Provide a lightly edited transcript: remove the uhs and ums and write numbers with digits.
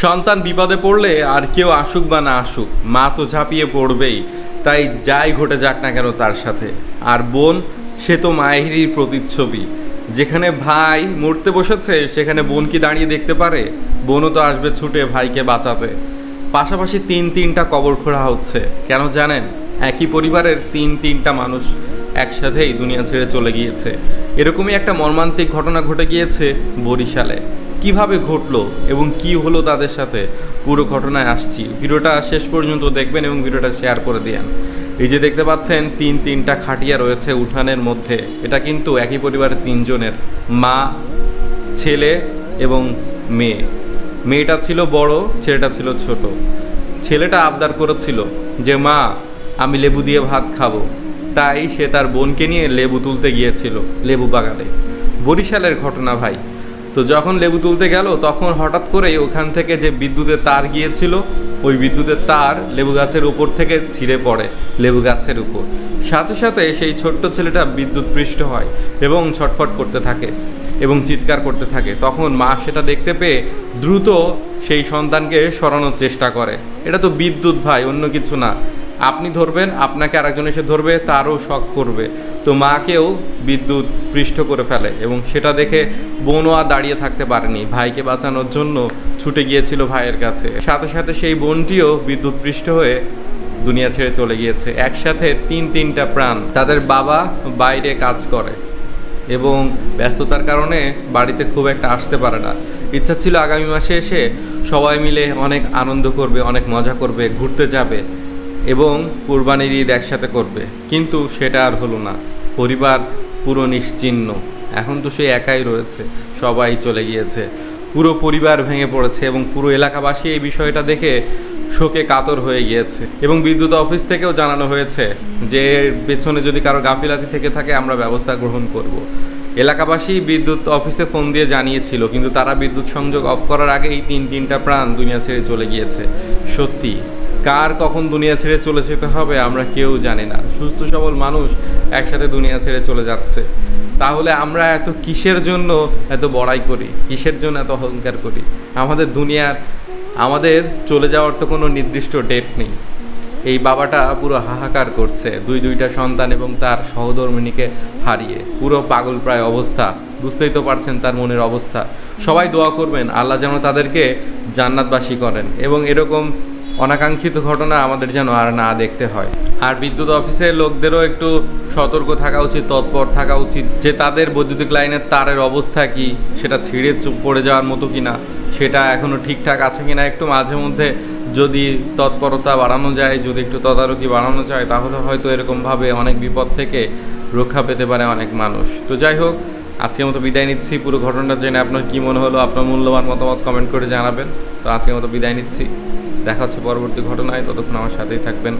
সন্তান বিপদে পড়লে আর কেউ আসুক বা না আসুক, মা তো ঝাঁপিয়ে পড়বেই, তাই যাই ঘটে যাক না কেন তার সাথে। আর বোন, সে তো মায়েরই প্রতিচ্ছবি। যেখানে ভাই মরতে বসেছে সেখানে বোন কি দাঁড়িয়ে দেখতে পারে? বোনও তো আসবে ছুটে ভাইকে বাঁচাতে। পাশাপাশি তিনটা কবর খোঁড়া হচ্ছে, কেন জানেন? একই পরিবারের তিনটা মানুষ একসাথেই দুনিয়া ছেড়ে চলে গিয়েছে। এরকমই একটা মর্মান্তিক ঘটনা ঘটে গিয়েছে বরিশালে। কিভাবে ঘটলো এবং কি হলো তাদের সাথে, পুরো ঘটনায় আসছি। ভিডিওটা শেষ পর্যন্ত দেখবেন এবং ভিডিওটা শেয়ার করে দিয়েন। এই যে দেখতে পাচ্ছেন তিনটা খাটিয়া রয়েছে উঠানের মধ্যে, এটা কিন্তু একই পরিবারের তিনজনের, মা, ছেলে এবং মেয়ে। মেয়েটা ছিল বড়, ছেলেটা ছিল ছোট। ছেলেটা আবদার করেছিল যে মা, আমি লেবু দিয়ে ভাত খাবো, তাই সে তার বোনকে নিয়ে লেবু তুলতে গিয়েছিল লেবু বাগানে। বরিশালের ঘটনা ভাই। তো যখন লেবু তুলতে গেল তখন হঠাৎ করেই ওখান থেকে যে বিদ্যুতের তার গিয়েছিল, ওই বিদ্যুতের তার লেবু গাছের উপর থেকে ছিঁড়ে পড়ে লেবু গাছের উপর। সাথে সাথে সেই ছোট্ট ছেলেটা বিদ্যুৎ পৃষ্ঠ হয় এবং ছটফট করতে থাকে এবং চিৎকার করতে থাকে। তখন মা সেটা দেখতে পেয়ে দ্রুত সেই সন্তানকে সরানোর চেষ্টা করে। এটা তো বিদ্যুৎ ভাই, অন্য কিছু না। আপনি ধরবেন, আপনাকে আরেকজন এসে ধরবে, তারও শক করবে। তো মাকেও বিদ্যুৎ পৃষ্ঠ করে ফেলে এবং সেটা দেখে বোনও আর দাঁড়িয়ে থাকতে পারেনি, ভাইকে বাঁচানোর জন্য ছুটে গিয়েছিল ভাইয়ের কাছে। সাথে সাথে সেই বোনটিও বিদ্যুৎ পৃষ্ঠ হয়ে দুনিয়া ছেড়ে চলে গিয়েছে। একসাথে তিনটা প্রাণ। তাদের বাবা বাইরে কাজ করে এবং ব্যস্ততার কারণে বাড়িতে খুব একটা আসতে পারে না। ইচ্ছা ছিল আগামী মাসে এসে সবাই মিলে অনেক আনন্দ করবে, অনেক মজা করবে, ঘুরতে যাবে এবং কুরবানির ঈদ একসাথে করবে, কিন্তু সেটা আর হলো না। পরিবার পুরো নিশ্চিহ্ন। এখন তো সে একাই রয়েছে, সবাই চলে গিয়েছে। পুরো পরিবার ভেঙে পড়েছে এবং পুরো এলাকাবাসী এই বিষয়টা দেখে শোকে কাতর হয়ে গিয়েছে। এবং বিদ্যুৎ অফিস থেকেও জানানো হয়েছে যে পেছনে যদি কারো গাফিলাতি থেকে থাকে আমরা ব্যবস্থা গ্রহণ করব। এলাকাবাসী বিদ্যুৎ অফিসে ফোন দিয়ে জানিয়েছিল, কিন্তু তারা বিদ্যুৎ সংযোগ অফ করার আগেই তিনটা প্রাণ দুনিয়া ছেড়ে চলে গিয়েছে। সত্যি, কার কখন দুনিয়া ছেড়ে চলে যেতে হবে আমরা কেউ জানি না। সুস্থ সবল মানুষ একসাথে দুনিয়া ছেড়ে চলে যাচ্ছে। তাহলে আমরা এত কিসের জন্য এত বড়াই করি, কিসের জন্য এত অহংকার করি? আমাদের চলে যাওয়ার তো কোনো নির্দিষ্ট ডেট নেই। এই বাবাটা পুরো হাহাকার করছে দুইটা সন্তান এবং তার সহধর্মিণীকে হারিয়ে। পুরো পাগল প্রায় অবস্থা, বুঝতেই তো পারছেন তার মনের অবস্থা। সবাই দোয়া করবেন আল্লাহ যেন তাদেরকে জান্নাতবাসী করেন এবং এরকম অনাকাঙ্ক্ষিত ঘটনা আমাদের যেন আর না দেখতে হয়। আর বিদ্যুৎ অফিসের লোকদেরও একটু সতর্ক থাকা উচিত, তৎপর থাকা উচিত যে তাদের বৈদ্যুতিক লাইনের তারের অবস্থা কি, সেটা ছিঁড়ে পড়ে যাওয়ার মতো কিনা, সেটা এখনও ঠিকঠাক আছে কিনা। একটু মাঝে মধ্যে যদি তৎপরতা বাড়ানো যায়, যদি একটু তদারকি বাড়ানো যায়, তাহলে হয়তো এরকমভাবে অনেক বিপদ থেকে রক্ষা পেতে পারে অনেক মানুষ। তো যাই হোক, আজকের মতো বিদায় নিচ্ছি। পুরো ঘটনাটা জেনে আপনার কী মনে হলো, আপনার মূল্যবান মতামত কমেন্ট করে জানাবেন। তো আজকের মতো বিদায় নিচ্ছি, দেখা হচ্ছে পরবর্তী ঘটনায়। ততক্ষণ আমার সাথেই থাকবেন।